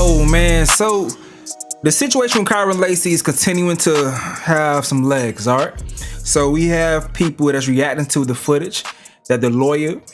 Yo, man, so the situation with Kyren Lacy is continuing to have some legs, all right? So we have people that's reacting to the footage that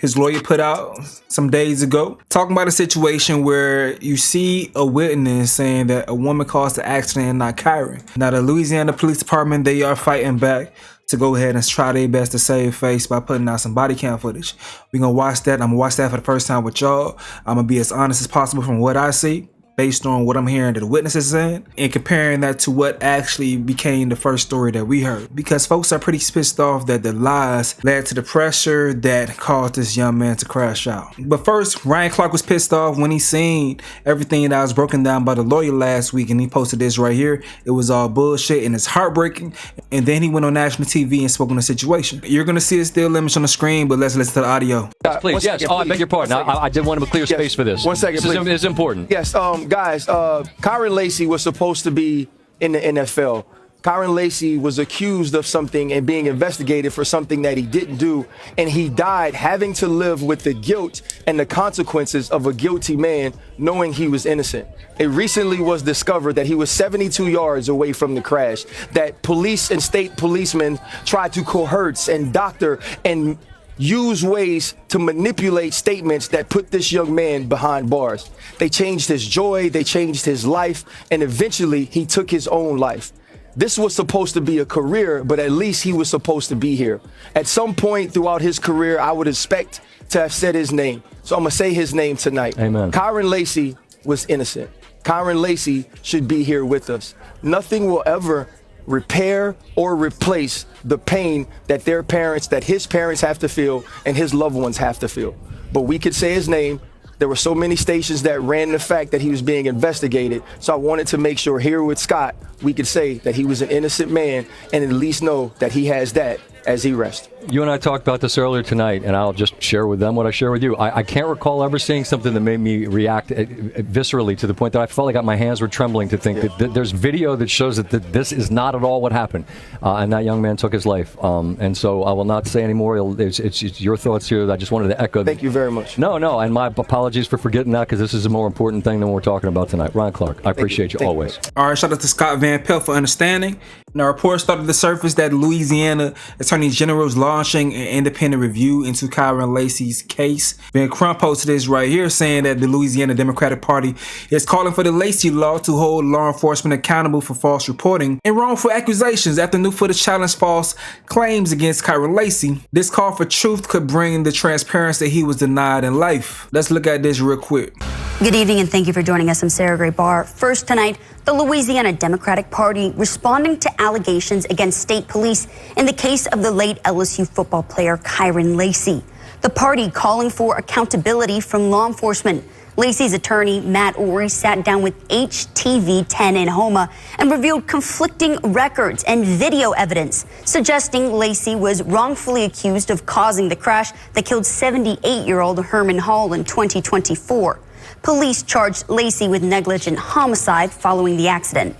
his lawyer put out some days ago, talking about a situation where you see a witness saying that a woman caused the accident and not Kyren. Now the Louisiana Police Department, they are fighting back to go ahead and try their best to save face by putting out some body cam footage. We're gonna watch that. I'm gonna watch that for the first time with y'all. I'm gonna be as honest as possible from what I see, based on what I'm hearing that the witnesses saying, and comparing that to what actually became the first story that we heard. Because folks are pretty pissed off that the lies led to the pressure that caused this young man to crash out. But first, Ryan Clark was pissed off when he seen everything that was broken down by the lawyer last week, and he posted this right here. It was all bullshit and it's heartbreaking. And then he went on national TV and spoke on the situation. You're gonna see a still image on the screen, but let's listen to the audio. Please, yes. Second, I beg your pardon. I did want to clear space for this. 1 second, please. This is important. Yes, guys, Kyren Lacy was supposed to be in the NFL. Kyren Lacy was accused of something and being investigated for something that he didn't do, and he died having to live with the guilt and the consequences of a guilty man knowing he was innocent. It recently was discovered that he was 72 yards away from the crash, that police and state policemen tried to coerce and doctor and use ways to manipulate statements that put this young man behind bars. They changed his joy, they changed his life, and eventually he took his own life. This was supposed to be a career, but at least he was supposed to be here. At some point throughout his career, I would expect to have said his name. So I'm gonna say his name tonight. Amen. Kyren Lacy was innocent. Kyren Lacy should be here with us. Nothing will ever repair or replace the pain that his parents have to feel and his loved ones have to feel. But we could say his name. There were so many stations that ran the fact that he was being investigated. So I wanted to make sure here with Scott, we could say that he was an innocent man and at least know that he has that as he rests. You and I talked about this earlier tonight, and I'll just share with them what I share with you. I can't recall ever seeing something that made me react viscerally to the point that I felt like my hands were trembling to think that there's video that shows that this is not at all what happened. And that young man took his life. And so I will not say any more. It's your thoughts here. I just wanted to echo. Thank you very much. No, and my apologies for forgetting that, because this is a more important thing than what we're talking about tonight. Ryan Clark, I appreciate you always. All right, shout out to Scott Van Pelt for understanding. Now, reports started to surface that Louisiana Attorney General is launching an independent review into Kyren Lacy's case. Ben Crump posted this right here saying that the Louisiana Democratic Party is calling for the Lacy law to hold law enforcement accountable for false reporting and wrongful accusations after new footage challenged false claims against Kyren Lacy. This call for truth could bring the transparency he was denied in life. Let's look at this real quick. Good evening and thank you for joining us. I'm Sarah Gray Barr. First tonight, the Louisiana Democratic Party responding to allegations against state police in the case of the late LSU football player Kyren Lacy. The party calling for accountability from law enforcement. Lacy's attorney, Matt Ory, sat down with HTV10 in Houma and revealed conflicting records and video evidence suggesting Lacy was wrongfully accused of causing the crash that killed 78-year-old Herman Hall in 2024. Police charged Lacy with negligent homicide following the accident.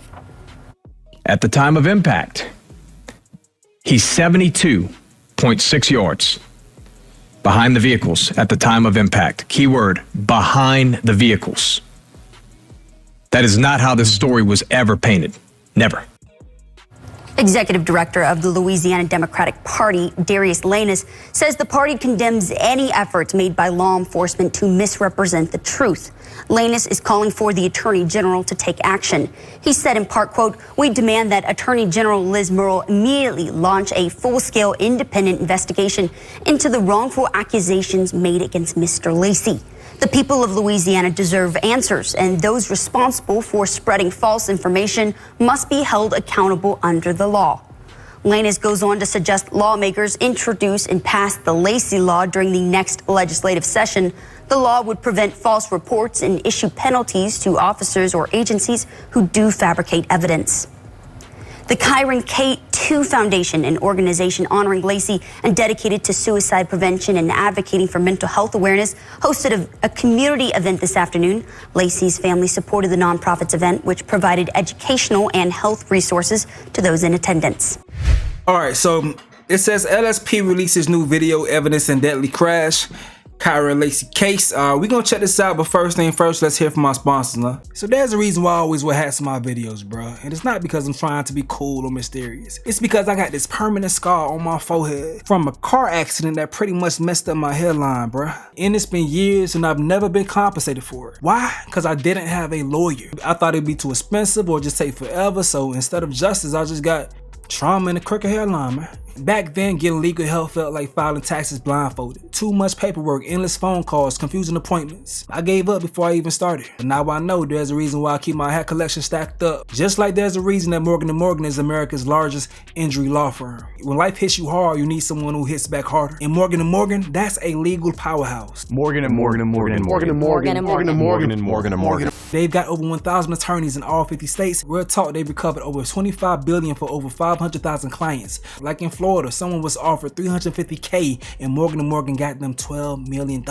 At the time of impact, he's 72.6 yards behind the vehicles at the time of impact. Keyword, behind the vehicles. That is not how this story was ever painted. Never. Executive Director of the Louisiana Democratic Party, Darius Lanus, says the party condemns any efforts made by law enforcement to misrepresent the truth. Lanus is calling for the Attorney General to take action. He said in part, quote, "We demand that Attorney General Liz Murrill immediately launch a full-scale independent investigation into the wrongful accusations made against Mr. Lacy. The people of Louisiana deserve answers, and those responsible for spreading false information must be held accountable under the law." Lanus goes on to suggest lawmakers introduce and pass the Lacy Law during the next legislative session. The law would prevent false reports and issue penalties to officers or agencies who do fabricate evidence. The Kyren K2 Foundation, an organization honoring Lacy and dedicated to suicide prevention and advocating for mental health awareness, hosted a community event this afternoon. Lacy's family supported the nonprofit's event, which provided educational and health resources to those in attendance. All right, so it says LSP releases new video evidence in deadly crash. Kyren Lacy case. We gonna check this out, but first thing first, let's hear from our sponsors, huh? So there's a reason why I always wear hats in my videos, bro. And it's not because I'm trying to be cool or mysterious. It's because I got this permanent scar on my forehead from a car accident that pretty much messed up my hairline, bro. And it's been years and I've never been compensated for it. Why? Because I didn't have a lawyer. I thought it'd be too expensive or just take forever, so instead of justice, I just got trauma in the crooked hairline, man. Back then, getting legal help felt like filing taxes blindfolded. Too much paperwork, endless phone calls, confusing appointments. I gave up before I even started. But now I know there's a reason why I keep my hat collection stacked up. Just like there's a reason that Morgan & Morgan is America's largest injury law firm. When life hits you hard, you need someone who hits back harder. And Morgan & Morgan, that's a legal powerhouse. Morgan & Morgan & Morgan & Morgan & Morgan & Morgan & Morgan & Morgan & Morgan. They've got over 1,000 attorneys in all 50 states. Real talk, they've recovered over $25 billion for over 500,000 clients. Like in Florida, someone was offered $350K and Morgan & Morgan got them $12 million.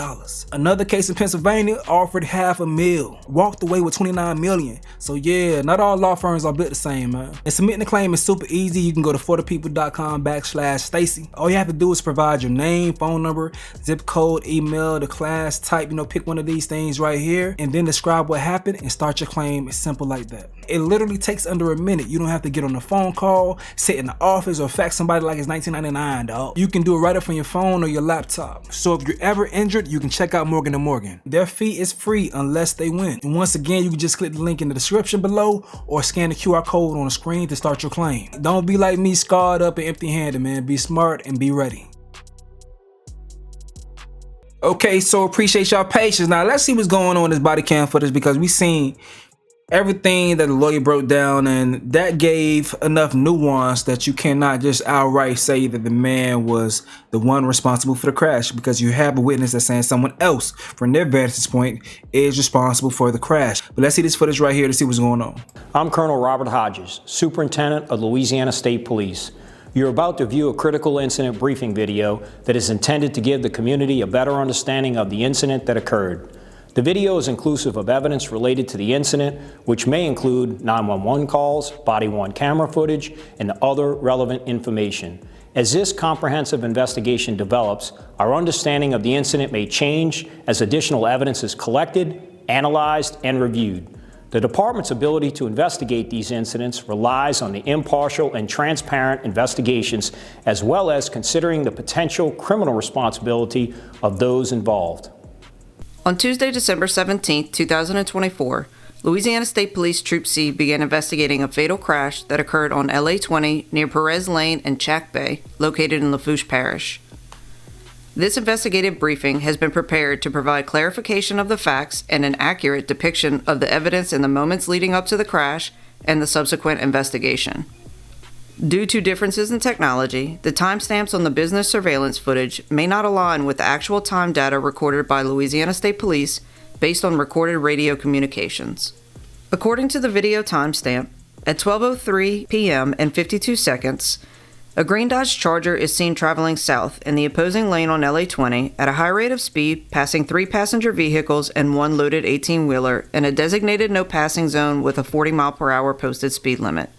Another case in Pennsylvania offered $500,000, walked away with $29 million. So yeah, not all law firms are built the same, man. And submitting the claim is super easy. You can go to forthepeople.com/Stacy. All you have to do is provide your name, phone number, zip code, email, the class type, pick one of these things right here, and then describe what happened and start your claim. It's simple like that. It literally takes under a minute. You don't have to get on a phone call, sit in the office, or fax somebody like it's 1999, dog. You can do it right up from your phone or your laptop. So if you're ever injured, you can check out Morgan & Morgan. Their fee is free unless they win. And once again, you can just click the link in the description below or scan the QR code on the screen to start your claim. Don't be like me, scarred up and empty-handed, man. Be smart and be ready. Okay, so appreciate y'all patience. Now let's see what's going on in this body cam footage, because we seen everything that the lawyer broke down, and that gave enough nuance that you cannot just outright say that the man was the one responsible for the crash, because you have a witness that's saying someone else from their vantage point is responsible for the crash. But let's see this footage right here to see what's going on. I'm Colonel Robert Hodges, Superintendent of Louisiana State Police. You're about to view a critical incident briefing video that is intended to give the community a better understanding of the incident that occurred. The video is inclusive of evidence related to the incident, which may include 911 calls, body-worn camera footage, and other relevant information. As this comprehensive investigation develops, our understanding of the incident may change as additional evidence is collected, analyzed, and reviewed. The Department's ability to investigate these incidents relies on the impartial and transparent investigations, as well as considering the potential criminal responsibility of those involved. On Tuesday, December 17, 2024, Louisiana State Police Troop C began investigating a fatal crash that occurred on LA 20 near Perez Lane and Chack Bay, located in Lafourche Parish. This investigative briefing has been prepared to provide clarification of the facts and an accurate depiction of the evidence in the moments leading up to the crash and the subsequent investigation. Due to differences in technology, the timestamps on the business surveillance footage may not align with the actual time data recorded by Louisiana State Police based on recorded radio communications. According to the video timestamp, at 12:03 p.m. and 52 seconds, a green Dodge Charger is seen traveling south in the opposing lane on LA 20 at a high rate of speed, passing 3 passenger vehicles and 1 loaded 18-wheeler in a designated no passing zone with a 40-mile-per-hour posted speed limit.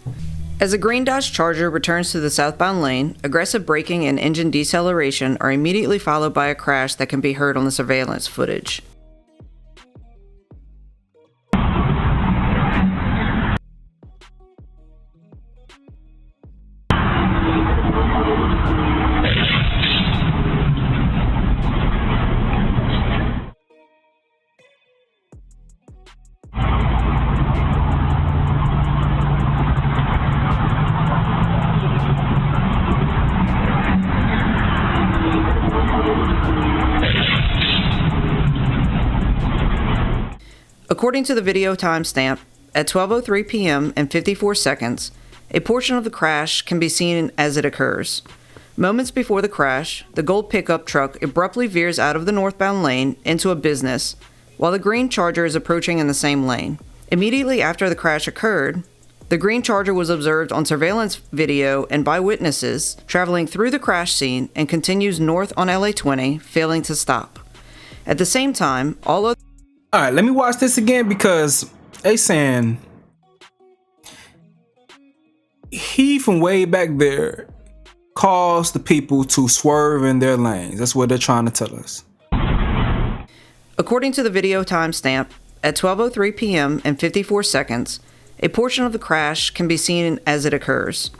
As the green Dodge Charger returns to the southbound lane, aggressive braking and engine deceleration are immediately followed by a crash that can be heard on the surveillance footage. According to the video timestamp, at 12:03 p.m. and 54 seconds, a portion of the crash can be seen as it occurs. Moments before the crash, the gold pickup truck abruptly veers out of the northbound lane into a business, while the green Charger is approaching in the same lane. Immediately after the crash occurred, the green Charger was observed on surveillance video and by witnesses traveling through the crash scene and continues north on LA 20, failing to stop. At the same time, all right, let me watch this again, because they saying he from way back there caused the people to swerve in their lanes. That's what they're trying to tell us. According to the video timestamp, at 12:03 p.m. and 54 seconds, a portion of the crash can be seen as it occurs.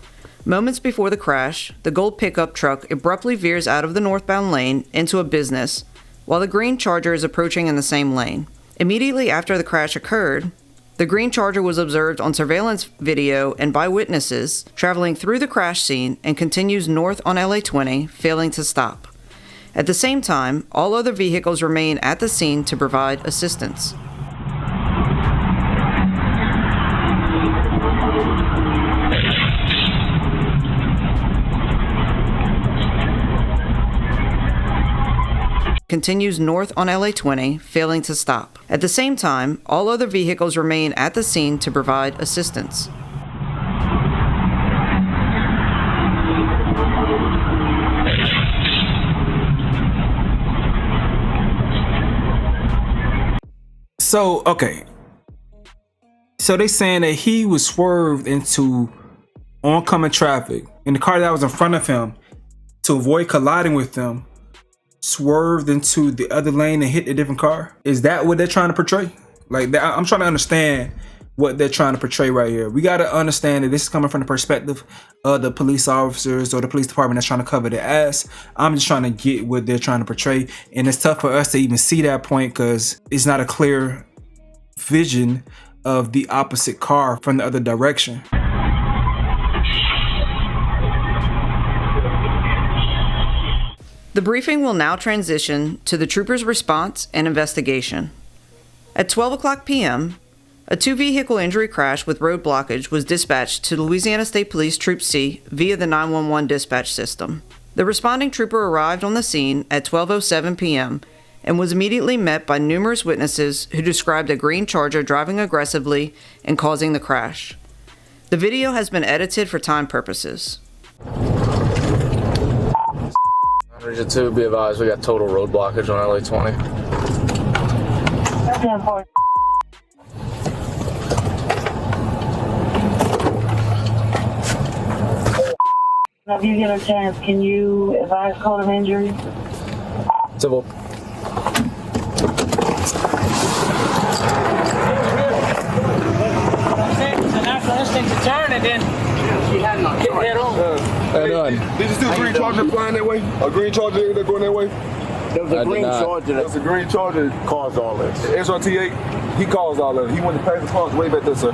Moments before the crash, the gold pickup truck abruptly veers out of the northbound lane into a business, while the green Charger is approaching in the same lane. Immediately after the crash occurred, the green Charger was observed on surveillance video and by witnesses traveling through the crash scene and continues north on LA 20, failing to stop. At the same time, all other vehicles remain at the scene to provide assistance. Continues north on LA 20, failing to stop. At the same time, all other vehicles remain at the scene to provide assistance. So, okay. So they saying that he was swerved into oncoming traffic in the car that was in front of him to avoid colliding with them, swerved into the other lane and hit a different car. Is that what they're trying to portray? Like that, I'm trying to understand what they're trying to portray right here. We got to understand that this is coming from the perspective of the police officers or the police department that's trying to cover their ass. I'm just trying to get what they're trying to portray, and it's tough for us to even see that point because it's not a clear vision of the opposite car from the other direction. The briefing will now transition to the trooper's response and investigation. At 12 o'clock p.m., a two-vehicle injury crash with road blockage was dispatched to Louisiana State Police Troop C via the 911 dispatch system. The responding trooper arrived on the scene at 12:07 p.m. and was immediately met by numerous witnesses who described a green Charger driving aggressively and causing the crash. The video has been edited for time purposes. Region 2, be advised, we got total road blockage on LA 20. If you get a chance, can you advise code of injury? Civil. It's a natural instinct to turn and then she had no hit head on. Did you see a green Charger flying that way? A green Charger that going that way? There was a green Charger. There was a green Charger caused all this. SRT8, he caused all that. He went to pass the cars way back there, sir.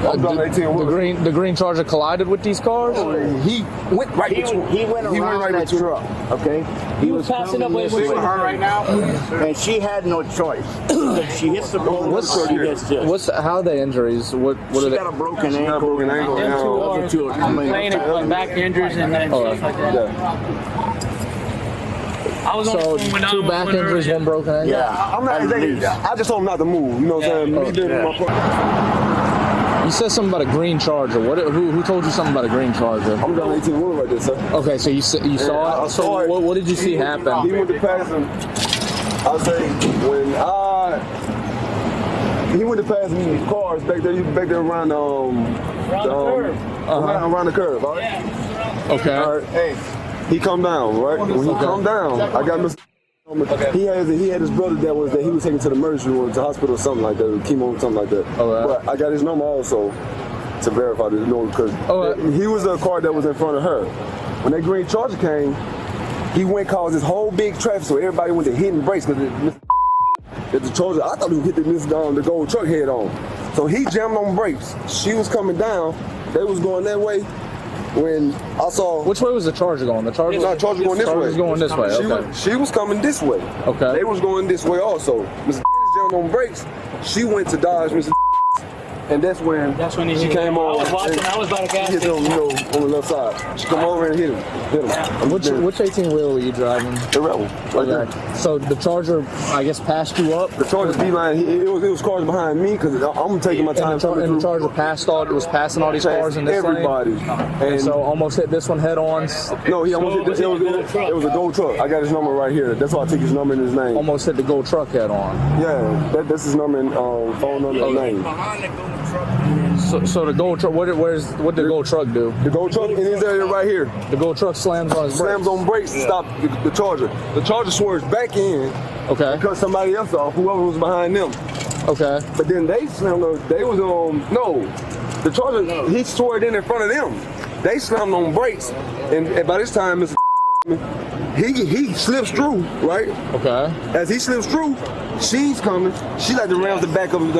The green Charger collided with these cars? He went right between. He went around that truck, okay? He was passing up with her right now. And she had no choice. She hits the bone, she gets this. How are they injuries? What she are they? got a broken ankle. And two are back injuries and then stuff like that. Yeah. I was so two back injuries, one broken ankle? Yeah. I'm not exactly. I just told him not to move. You know what I'm saying? Me doing my part. You said something about a green Charger. Who told you something about a green Charger? I'm down 18 wheeler right there, sir. Okay, so you saw it? I saw it. What did you see happen? He went to pass him. I say when he went to pass me cars back there around around the curve. All right. Yeah. Okay. All right. Hey, he come down, right? When he come down, I got Mr. Okay. He had his brother that he was taken to the emergency room, to the hospital, or something like that, chemo, something like that. But I got his number also to verify this, because he was the car that was in front of her. When that green Charger came, he went caused this whole big traffic, so everybody went to hitting brakes because the Charger. I thought he was hitting the gold truck head on, so he jammed on brakes. She was coming down, they was going that way. When I saw... Which way was the Charger going? The Charger going this way. Was going this way, okay. She was coming this way. Okay. They was going this way also. Mr. jammed on brakes. She went to dodge Mr. And that's when she came on. I was about to gas hit him, on the left side. She come over and hit him. Which 18-wheeler were you driving? The Rebel. Right there. So the Charger, I guess, passed you up? The Charger D-line, it was cars behind me because I'm taking my time. And the Charger passing all these cars in this everybody. lane? And so almost hit this one head on? No, he almost hit this. It was a gold truck. I got his number right here. That's why I took his number and his name. Almost hit the gold truck head on? Yeah, that's his number and phone number and name. So the gold truck, what the gold truck do? The gold truck in this area right here. The gold truck slams on his brakes. Slams on brakes to stop the Charger. The Charger swerves back in. Okay. Cut somebody else off, whoever was behind them. Okay. But then they slammed on, the Charger, he swerved in front of them. They slammed on brakes. And by this time, Mr. he slips through, right? Okay. As he slips through, she's coming. She like to ram the back of the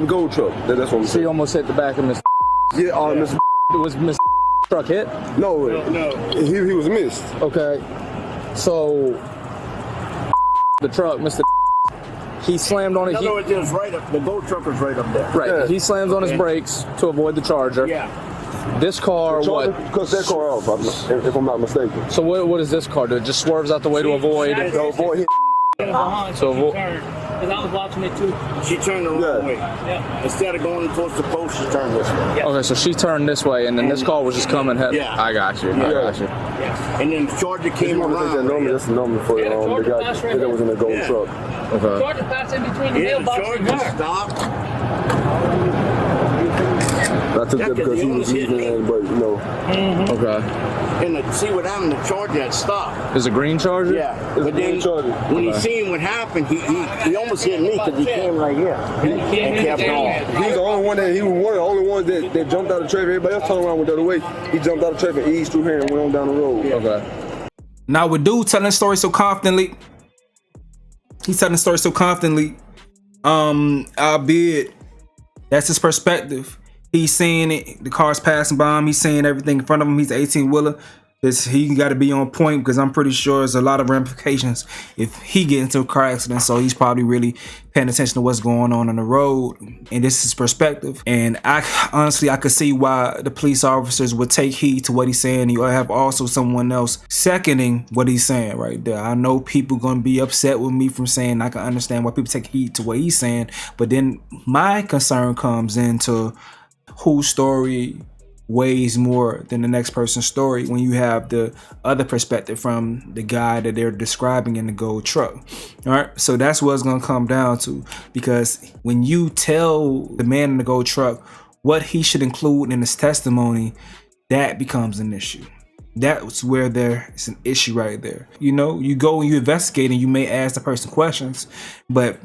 gold truck. That's what I'm saying. She almost hit the back of Mr. Yeah, Mr. Was Mr. truck hit? No. He was missed. Okay. So the truck, Mr. He slammed on it. In other words, it was right up. The gold truck was right up there. Right. Yeah. He slams on his brakes to avoid the Charger. Yeah. This car, what? Cuts that car off, if I'm not mistaken. So what does this car do? It just swerves out the way to avoid. So because I was watching it too. She turned the wrong way. Yeah. Instead of going towards the post, she turned this way. Okay, so she turned this way, and then this car was just coming. Yeah. I got you. Yeah. I got you. Yeah. And then the Charger came around. That's the number for the guy that was in the gold truck. Okay. Charger passed in between the mailbox and the Charger car. stopped. I took that because he was using it, but Okay. And see what happened, the Charger had stopped. Is it a green Charger? Yeah. But then when he seen what happened, he almost hit me because he came right here. And kept on. He was the only one he was one of the only ones that jumped out of traffic. Everybody else turned around went the other way. He jumped out of traffic, eased through here, and went on down the road. Okay. Now with dude telling the story so confidently, he's telling the story so confidently, albeit that's his perspective. He's seeing it, the car's passing by him, he's seeing everything in front of him. He's an 18-wheeler. He got to be on point because I'm pretty sure there's a lot of ramifications if he gets into a car accident. So he's probably really paying attention to what's going on the road, and this is his perspective. And I could see why the police officers would take heed to what he's saying. You have also someone else seconding what he's saying right there. I know people gonna be upset with me from saying I can understand why people take heed to what he's saying, but then my concern comes into whose story weighs more than the next person's story when you have the other perspective from the guy that they're describing in the gold truck. All right, so that's what it's gonna come down to, because when you tell the man in the gold truck what he should include in his testimony, that becomes an issue. That's where there's an issue right there. You know, you go and you investigate and you may ask the person questions, but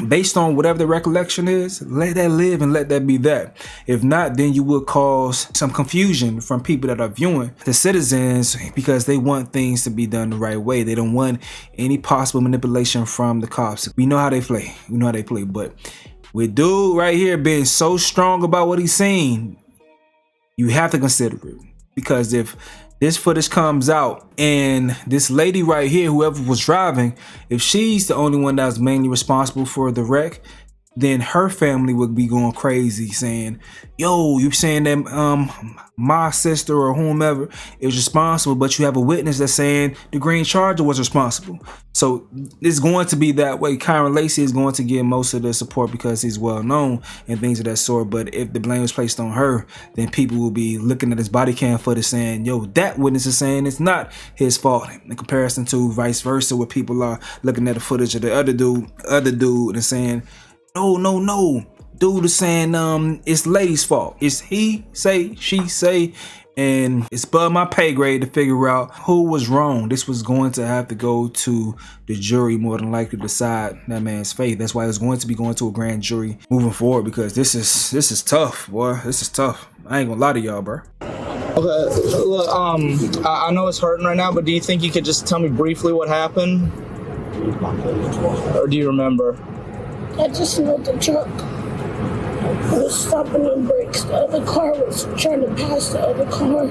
based on whatever the recollection is, let that live and let that be that. If not, then you will cause some confusion from people that are viewing the citizens because they want things to be done the right way. They don't want any possible manipulation from the cops. We know how they play. But with dude right here being so strong about what he's saying, you have to consider it. Because if this footage comes out and this lady right here, whoever was driving, if she's the only one that's mainly responsible for the wreck, then her family would be going crazy saying, yo, you saying that my sister or whomever is responsible, but you have a witness that's saying the green Charger was responsible. So it's going to be that way. Kyren Lacy is going to get most of the support because he's well known and things of that sort. But if the blame is placed on her, then people will be looking at his body cam footage saying, yo, that witness is saying it's not his fault, in comparison to vice versa, where people are looking at the footage of the other dude and saying, no. Dude is saying it's lady's fault. It's he say, she say, and it's above my pay grade to figure out who was wrong. This was going to have to go to the jury more than likely to decide that man's fate. That's why it's going to be going to a grand jury moving forward, because this is tough, boy. This is tough. I ain't gonna lie to y'all, bro. Okay, look, I know it's hurting right now, but do you think you could just tell me briefly what happened? Or do you remember? I just know the truck was stopping on brakes. The other car was trying to pass the other car.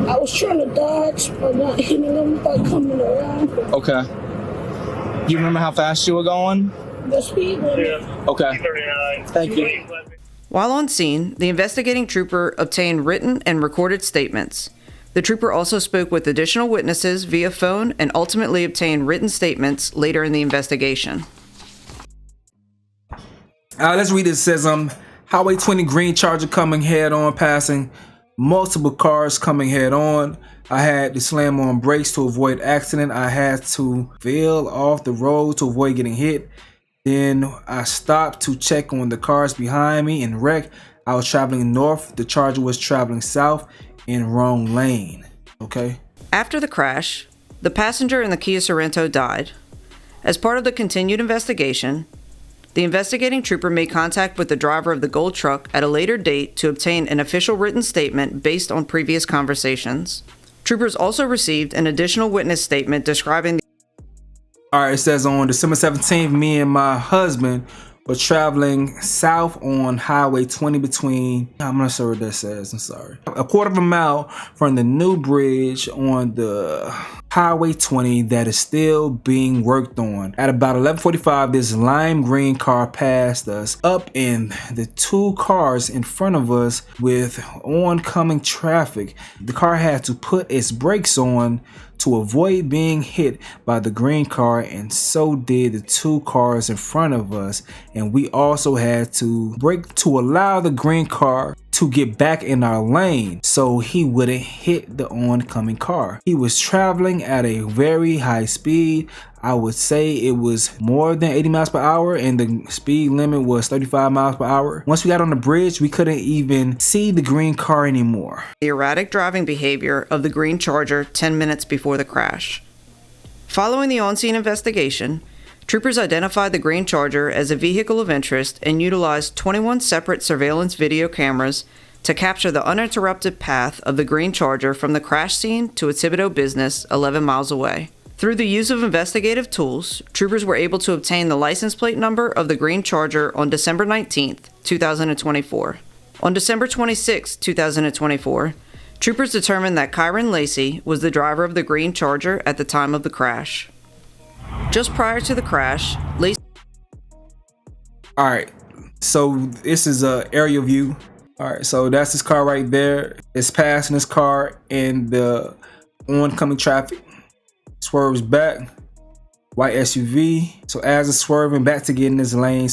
I was trying to dodge by not hitting them by coming around. Okay. Do you remember how fast you were going? The speed limit. Okay. Thank you. While on scene, the investigating trooper obtained written and recorded statements. The trooper also spoke with additional witnesses via phone and ultimately obtained written statements later in the investigation. Let's read it. It says, Highway 20 green Charger coming head on, passing multiple cars coming head on. I had to slam on brakes to avoid accident. I had to veer off the road to avoid getting hit. Then I stopped to check on the cars behind me and wreck. I was traveling north. The Charger was traveling south in wrong lane. Okay. After the crash, the passenger in the Kia Sorento died. As part of the continued investigation, the investigating trooper made contact with the driver of the gold truck at a later date to obtain an official written statement based on previous conversations. Troopers also received an additional witness statement describing the... All right, it says on December 17th, me and my husband were traveling south on Highway 20 between, I'm not sure what that says, I'm sorry, a quarter of a mile from the new bridge on the Highway 20 that is still being worked on. At about 11:45, this lime green car passed us up in the two cars in front of us with oncoming traffic. The car had to put its brakes on to avoid being hit by the green car, and so did the two cars in front of us, and we also had to brake to allow the green car to get back in our lane so he wouldn't hit the oncoming car. He was traveling at a very high speed. I would say it was more than 80 miles per hour, and the speed limit was 35 miles per hour. Once we got on the bridge, we couldn't even see the green car anymore. The erratic driving behavior of the green Charger 10 minutes before the crash. Following the on-scene investigation, troopers identified the green Charger as a vehicle of interest and utilized 21 separate surveillance video cameras to capture the uninterrupted path of the green Charger from the crash scene to its Thibodeau business 11 miles away. Through the use of investigative tools, troopers were able to obtain the license plate number of the green Charger on December 19th, 2024. On December 26, 2024, troopers determined that Kyren Lacy was the driver of the green Charger at the time of the crash. Just prior to the crash, Lacy... Alright, so this is a aerial view. Alright, so that's this car right there. It's passing this car in the oncoming traffic. Swerves back, white SUV. So as it's swerving back to get in this lane,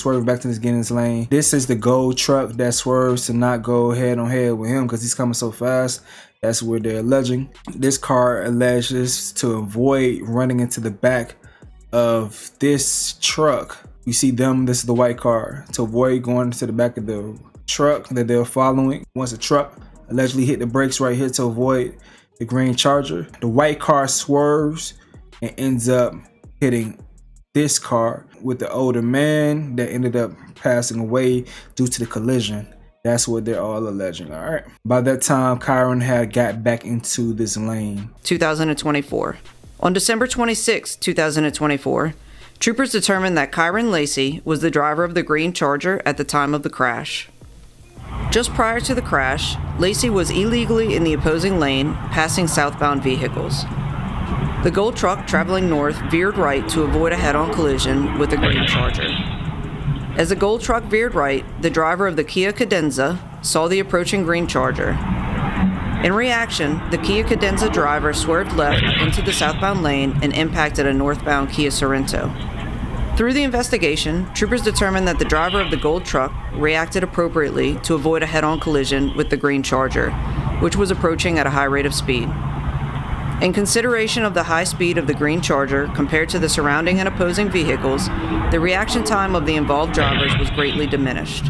this is the gold truck that swerves to not go head on head with him because he's coming so fast. That's where they're alleging. This car alleges to avoid running into the back of this truck. You see them, this is the white car, to avoid going into the back of the truck that they're following. Once the truck allegedly hit the brakes right here to avoid the green Charger, the white car swerves and ends up hitting this car with the older man that ended up passing away due to the collision. That's what they're all alleging. All right. By that time, Kyren had got back into this lane. 2024. On December 26, 2024, troopers determined that Kyren Lacy was the driver of the green Charger at the time of the crash. Just prior to the crash, Lacy was illegally in the opposing lane, passing southbound vehicles. The gold truck traveling north veered right to avoid a head-on collision with the green Charger. As the gold truck veered right, the driver of the Kia Cadenza saw the approaching green Charger. In reaction, the Kia Cadenza driver swerved left into the southbound lane and impacted a northbound Kia Sorento. Through the investigation, troopers determined that the driver of the gold truck reacted appropriately to avoid a head-on collision with the green Charger, which was approaching at a high rate of speed. In consideration of the high speed of the green Charger compared to the surrounding and opposing vehicles, the reaction time of the involved drivers was greatly diminished.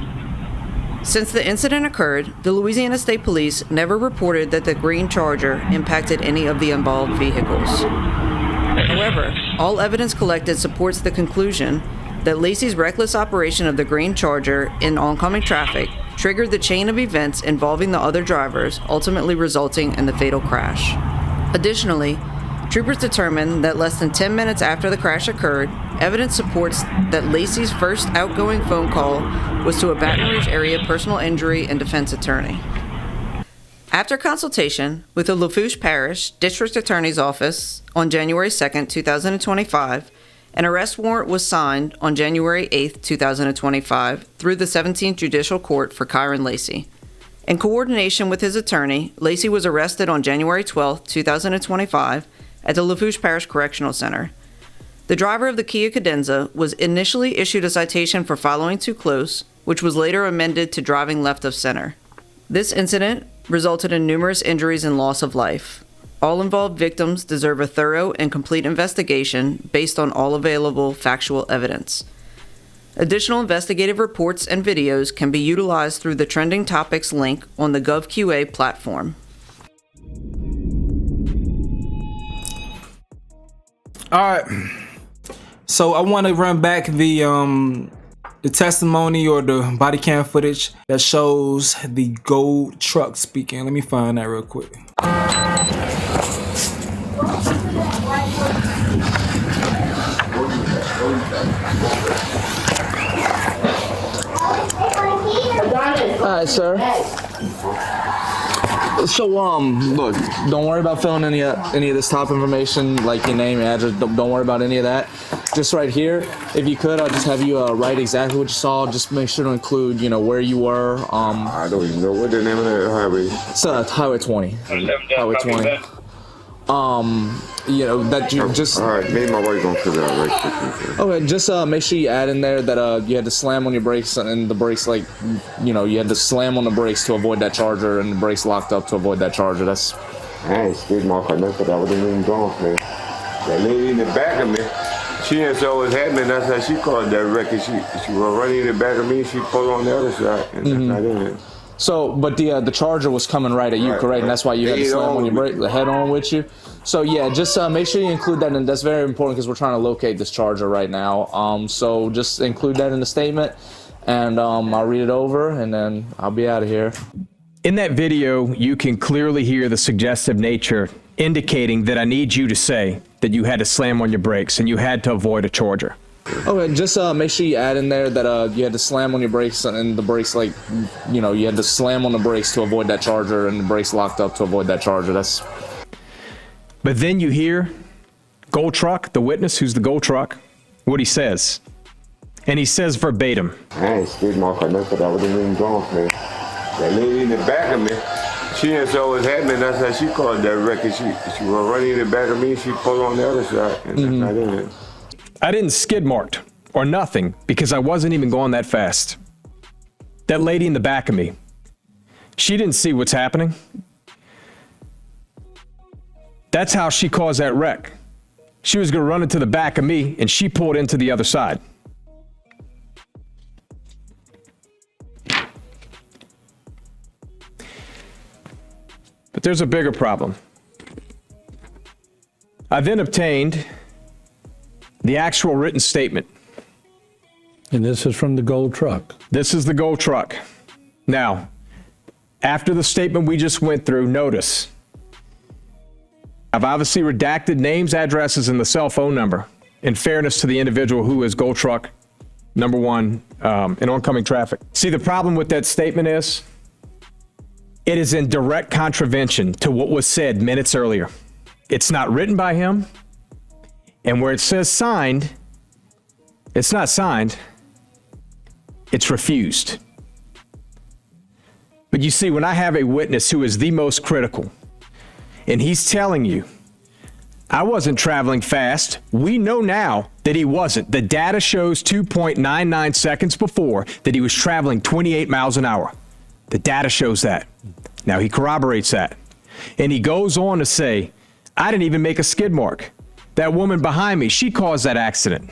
Since the incident occurred, the Louisiana State Police never reported that the green Charger impacted any of the involved vehicles. However, all evidence collected supports the conclusion that Lacy's reckless operation of the green Charger in oncoming traffic triggered the chain of events involving the other drivers, ultimately resulting in the fatal crash. Additionally, troopers determined that less than 10 minutes after the crash occurred, evidence supports that Lacy's first outgoing phone call was to a Baton Rouge area personal injury and defense attorney. After consultation with the Lafourche Parish District Attorney's Office on January 2, 2025, an arrest warrant was signed on January 8, 2025 through the 17th Judicial Court for Kyren Lacy. In coordination with his attorney, Lacy was arrested on January 12, 2025 at the Lafourche Parish Correctional Center. The driver of the Kia Cadenza was initially issued a citation for following too close, which was later amended to driving left of center. This incident resulted in numerous injuries and loss of life. All involved victims deserve a thorough and complete investigation based on all available factual evidence. Additional investigative reports and videos can be utilized through the Trending Topics link on the GovQA platform. All right. So I want to run back the testimony or the body cam footage that shows the gold truck speaking. Let me find that real quick. All right, sir. So, look, don't worry about filling any of this top information, like your name, your address. Don't worry about any of that. Just right here, if you could, I'll just have you write exactly what you saw. Just make sure to include, where you were. I don't even know what the name of that highway. It's Highway 20. Highway 20. That you just. All right, me and my wife gonna figure out right quick. Okay, just make sure you add in there that you had to slam on your brakes and the brakes, you had to slam on the brakes to avoid that charger, and the brakes locked up to avoid that charger. That's. I ain't skid mark or nothing. I wasn't even going for it. That lady in the back of me, she didn't saw what was happening. That's how she called that wreck. She was running in the back of me. She pulled on the other side, and that's not in it. So, but the charger was coming right at you, correct? Right. And that's why you had to slam on your brake, the head on with you. So yeah, just make sure you include that, and that's very important because we're trying to locate this charger right now. So just include that in the statement, and I'll read it over, and then I'll be out of here. In that video, you can clearly hear the suggestive nature indicating that I need you to say that you had to slam on your brakes and you had to avoid a charger. Okay, just make sure you add in there that you had to slam on your brakes, and the brakes, you had to slam on the brakes to avoid that charger, and the brakes locked up to avoid that charger. That's. But then you hear Gold Truck, the witness, who's the Gold Truck, what he says. And he says verbatim. I ain't skid mark or nothing. I wasn't even going for it. That lady in the back of me, she didn't saw what was happening. That's how she called that wreck. She was running in the back of me. She pulled on the other side, and that's not in it. I didn't skid marked or nothing because I wasn't even going that fast. That lady in the back of me, she didn't see what's happening. That's how she caused that wreck. She was going to run into the back of me, and she pulled into the other side. But there's a bigger problem. I then obtained the actual written statement. And this is from the Gold Truck. This is the Gold Truck. Now, after the statement we just went through, notice, I've obviously redacted names, addresses, and the cell phone number in fairness to the individual who is Gold Truck number one in oncoming traffic. See, the problem with that statement is it is in direct contravention to what was said minutes earlier. It's not written by him. And where it says signed, it's not signed, it's refused. But you see, when I have a witness who is the most critical, and he's telling you, I wasn't traveling fast. We know now that he wasn't. The data shows 2.99 seconds before that he was traveling 28 miles an hour. The data shows that. Now he corroborates that. And he goes on to say, I didn't even make a skid mark. That woman behind me, she caused that accident.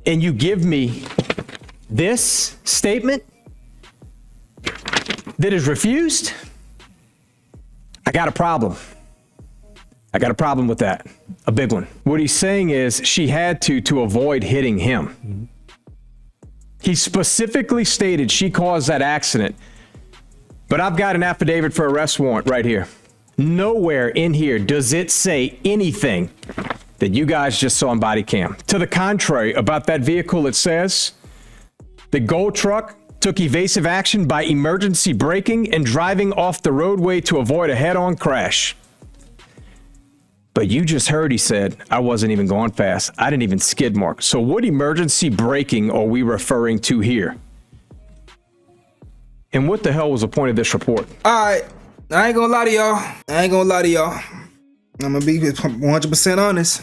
And you give me this statement that is refused? I got a problem. I got a problem with that. A big one. What he's saying is she had to avoid hitting him. He specifically stated she caused that accident. But I've got an affidavit for arrest warrant right here. Nowhere in here does it say anything that you guys just saw on body cam. To the contrary, about that vehicle, it says the Gold Truck took evasive action by emergency braking and driving off the roadway to avoid a head-on crash. But you just heard he said, I wasn't even going fast. I didn't even skid mark. So what emergency braking are we referring to here? And what the hell was the point of this report? All right. I ain't gonna lie to y'all. I'm gonna be 100% honest.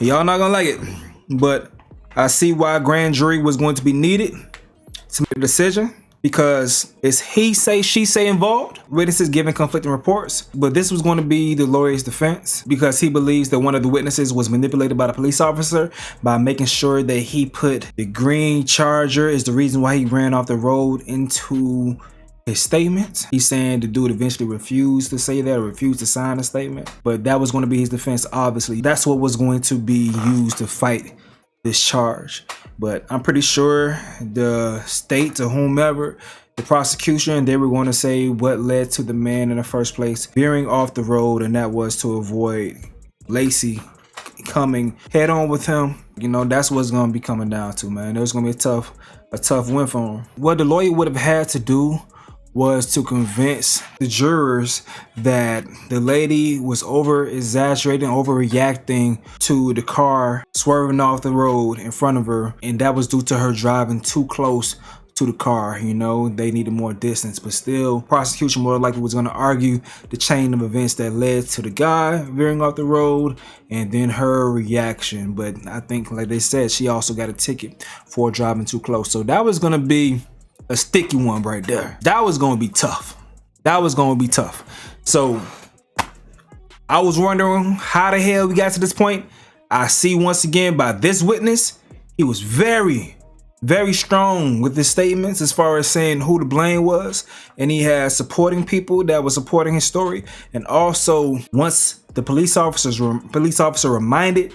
Y'all not gonna like it. But I see why grand jury was going to be needed to make a decision. because it's he say, she say involved. Witnesses giving conflicting reports, but this was going to be the lawyer's defense because he believes that one of the witnesses was manipulated by the police officer by making sure that he put the green Charger is the reason why he ran off the road into his statements. He's saying the dude eventually refused to say that or refused to sign a statement, but that was going to be his defense. Obviously, that's what was going to be used to fight this charge. But I'm pretty sure the state or whomever, the prosecution, they were going to say what led to the man in the first place veering off the road, and that was to avoid Lacy coming head on with him. You know, that's what's going to be coming down to, man. It was going to be a tough win for him. What the lawyer would have had to do was to convince the jurors that the lady was over-exaggerating, overreacting to the car swerving off the road in front of her, and that was due to her driving too close to the car. You know, they needed more distance, but still, prosecution more likely was going to argue the chain of events that led to the guy veering off the road and then her reaction. But I think, like they said, she also got a ticket for driving too close. So that was going to be a sticky one right there. That was going to be tough. That was going to be tough. So I was wondering how the hell we got to this point. I see once again by this witness, he was very strong with his statements as far as saying who the blame was, and he had supporting people that was supporting his story. And also, once the police officer reminded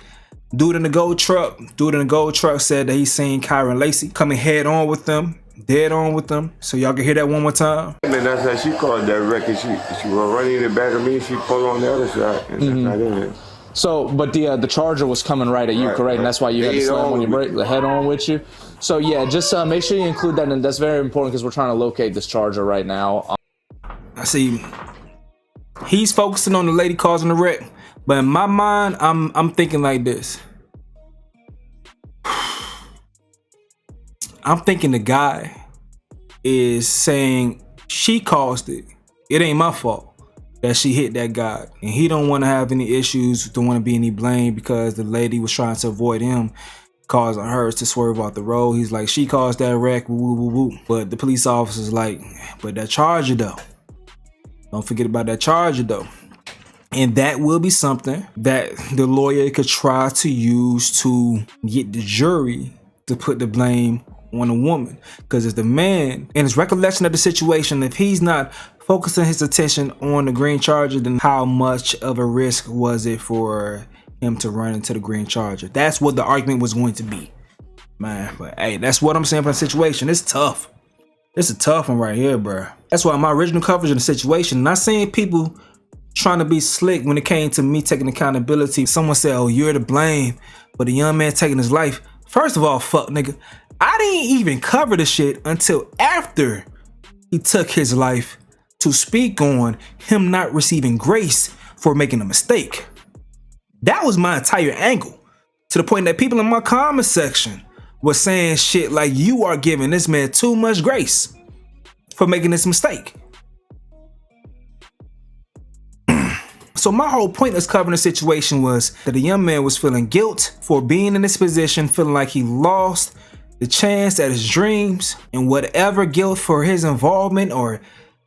dude in the gold truck said that he's seen Kyren Lacy coming head on with them, dead on with them. So y'all can hear that one more time. And then that's how she called that wreck. She was running in the back of me. She pulled on the other side, and that's not in it. So, but the Charger was coming right at you, correct? Right. And that's why you had to slam when you break the head on with you. So yeah, just make sure you include that, and that's very important because we're trying to locate this Charger right now. I see. He's focusing on the lady causing the wreck, but in my mind, I'm thinking like this. I'm thinking the guy is saying she caused it. It ain't my fault that she hit that guy, and he don't want to have any issues, don't want to be any blame because the lady was trying to avoid him causing her to swerve off the road. He's like, she caused that wreck, woo, woo, woo. But the police officer's like, but that Charger though, don't forget about that Charger though. And that will be something that the lawyer could try to use to get the jury to put the blame on a woman. Because it's the man, in his recollection of the situation, if he's not focusing his attention on the green Charger, then how much of a risk was it for him to run into the green Charger? That's what the argument was going to be, man. But hey, that's what I'm saying for the situation. It's tough. It's a tough one right here, bro. That's why my original coverage of the situation, not seeing people trying to be slick when it came to me taking accountability. Someone said, oh, you're to blame for the young man taking his life. First of all, fuck nigga, I didn't even cover the shit until after he took his life to speak on him not receiving grace for making a mistake. That was my entire angle, to the point that people in my comment section were saying shit like, you are giving this man too much grace for making this mistake. So my whole point of covering the situation was that the young man was feeling guilt for being in this position, feeling like he lost the chance at his dreams, and whatever guilt for his involvement or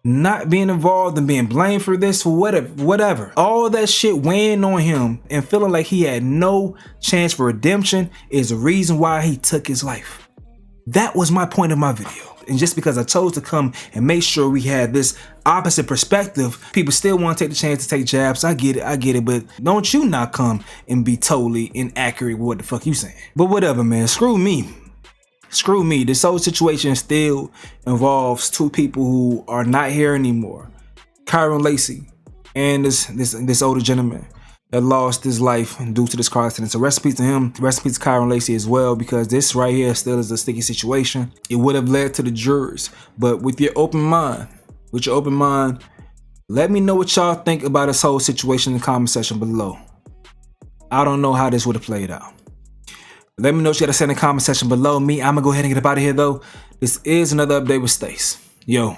not being involved and being blamed for this, whatever. All that shit weighing on him and feeling like he had no chance for redemption is the reason why he took his life. That was my point of my video. And just because I chose to come and make sure we had this opposite perspective, people still want to take the chance to take jabs. I get it, but don't you not come and be totally inaccurate with what the fuck you saying. But whatever, man, screw me. Screw me. This whole situation still involves two people who are not here anymore. Kyren Lacy and this older gentleman that lost his life due to this car accident. So rest in peace to him. Rest in peace to Kyren Lacy as well, because this right here still is a sticky situation. It would have led to the jurors. But with your open mind, let me know what y'all think about this whole situation in the comment section below. I don't know how this would have played out. Let me know what you got to say in the comment section below. I'm going to go ahead and get up out of here, though. This is another update with Stace. Yo.